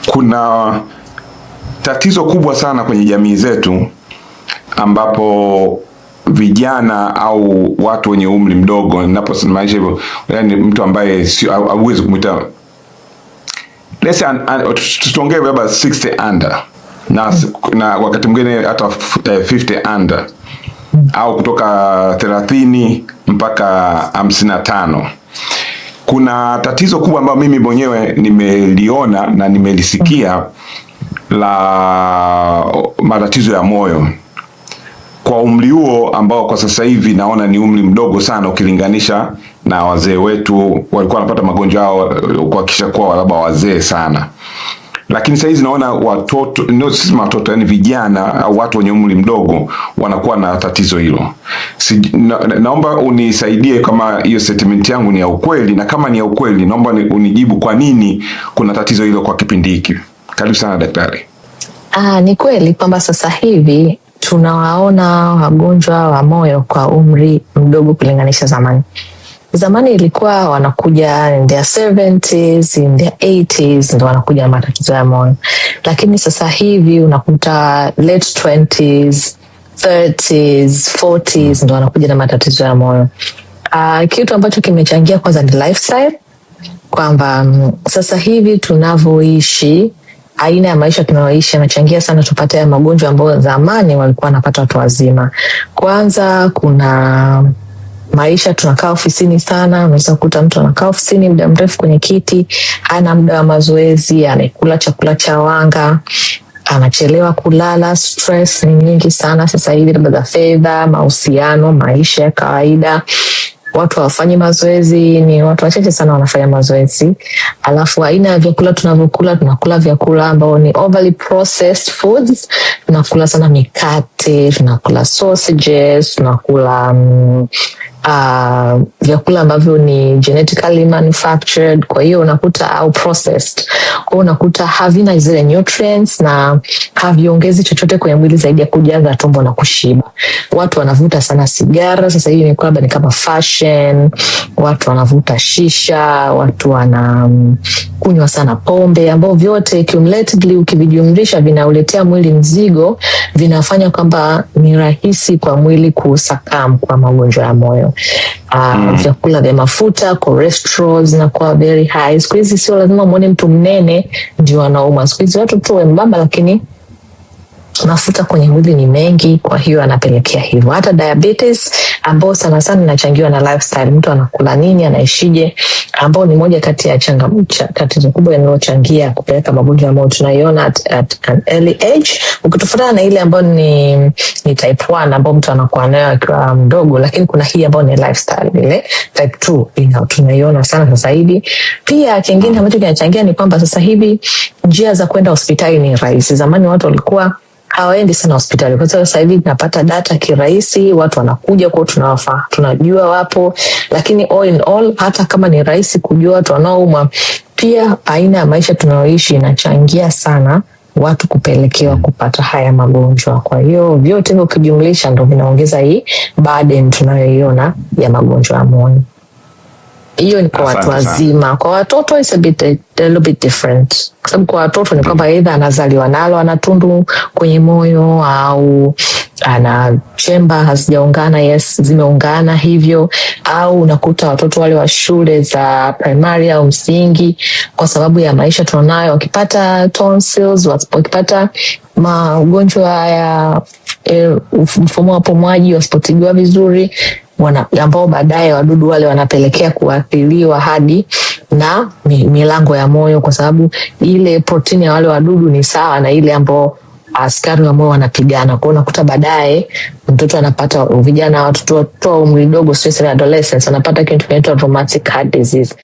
Kuna tatizo kubwa sana kwenye jamii zetu ambapo vijana au watu wenye umri mdogo, ninaposema hivyo yani mtu ambaye hauwezi kumuita, let's say tuongee labda 60 under na wakati mwingine hata 50 under au kutoka 30 mpaka 55. Kuna tatizo kubwa ambalo mimi mwenyewe nimeliona na nimelisikia la matatizo ya moyo kwa umri huo ambao kwa sasa hivi naona ni umri mdogo sana ukilinganisha na wazee wetu walikuwa wanapata magonjwa yao kwa kisha kuwa labda wazee sana. Lakini sasa hizi naona watoto, si watoto, yani vijana au watu wenye umri mdogo wanakuwa na tatizo hilo. Naomba unisaidie kama hiyo statement yangu ni ya ukweli, na kama ni ya ukweli naomba unijibu kwa nini kuna tatizo hilo kwa kipindi hiki. Karibu sana daktari. Ni kweli kwamba sasa hivi tunawaona wagonjwa wa moyo kwa umri mdogo kulinganisha zamani. Zamani ilikuwa wanakuja in their 70s, in their 80s ndio wanakuja na matatizo ya moyo. Lakini sasa hivi unakuta late 20s, 30s, 40s ndio wanakuja na matatizo ya moyo. Kitu ambacho kimechangia kwanza ni lifestyle, kwamba sasa hivi tunavyoishi, aina ya maisha tunayoishi yanachangia sana tupate ya magonjwa ambayo zamani walikuwa wanapata watu wazima. Kwanza kuna maisha, tunakaa ofisini sana. Unaweza kukuta mtu anakaa ofisini muda mrefu kwenye kiti, hana muda wa mazoezi, anakula chakula cha wanga, anachelewa kulala. Stress ni nyingi sana sasa hivi, labda za fedha, mahusiano, maisha ya kawaida. Watu hawafanyi mazoezi, ni watu wachache sana wanafanya mazoezi. Alafu aina ya vyakula tunavyokula, tunakula vyakula ambao ni overly processed foods. Tunakula sana mikate, tunakula sausages, tunakula vyakula ambavyo ni genetically manufactured, kwa hiyo unakuta au processed. Kwa hiyo unakuta havina zile nutrients na haviongezi chochote kwenye mwili zaidi ya kujaza tumbo na kushiba. Watu wanavuta sana sigara, sasa hivi ni kwamba ni kama fashion. Watu wanavuta shisha, watu wanakunywa sana pombe, ambao vyote cumulatively ukivijumlisha vinauletea mwili mzigo, vinafanya kwamba ni rahisi kwa mwili kusakam kwa magonjwa ya moyo. Vyakula vya mafuta, cholesterol zinakuwa very high. Siku hizi sio lazima muone mtu mnene ndio anauma. Siku hizi watu tu wembamba, lakini mafuta kwenye mwili ni mengi, kwa hiyo anapelekea hivyo. Hata diabetes ambao sana sana inachangiwa na lifestyle, mtu anakula nini, anaishije, ambao ni moja kati ya tatizo kubwa linalochangia kupeleka magonjwa ambayo tunaiona at an early age, ukitofuatana na ile ambayo ni type 1 ambayo mtu anakuwa nayo akiwa mdogo. Lakini kuna hii ambayo ni lifestyle, ile type 2 tunaiona sana sasa hivi. Pia kingine ambacho kinachangia ni kwamba sasa hivi njia za kwenda hospitali ni rahisi. Zamani watu walikuwa hawaendi sana hospitali, kwa sababu sasa hivi tunapata data kirahisi, watu wanakuja kwa tunajua wapo. Lakini all in all, hata kama ni rahisi kujua watu wanaoumwa, pia aina ya maisha tunayoishi inachangia sana watu kupelekewa kupata haya magonjwa. Kwa hiyo vyote hivyo ukijumlisha ndio vinaongeza hii burden tunayoiona ya magonjwa ya moyo. Hiyo ni kwa watu wazima. Kwa watoto it's a little bit different. Kwa sababu kwa watoto ni kwamba either anazaliwa nalo, ana tundu kwenye moyo, au ana chemba hazijaungana, zimeungana hivyo, au unakuta watoto wale wa shule za primary au msingi, kwa sababu ya maisha tunayo, wakipata tonsils, wakipata magonjwa ya mfumo wa upumuaji wasipotibiwa vizuri, ambao baadaye wadudu wale wanapelekea kuathiriwa hadi na milango ya moyo, kwa sababu ile protini ya wale wadudu ni sawa na ile ambao askari wa moyo wanapigana. Kwa unakuta baadaye mtoto anapata, vijana, watoto wa umri mdogo, especially adolescents, anapata kitu kinaitwa rheumatic heart disease.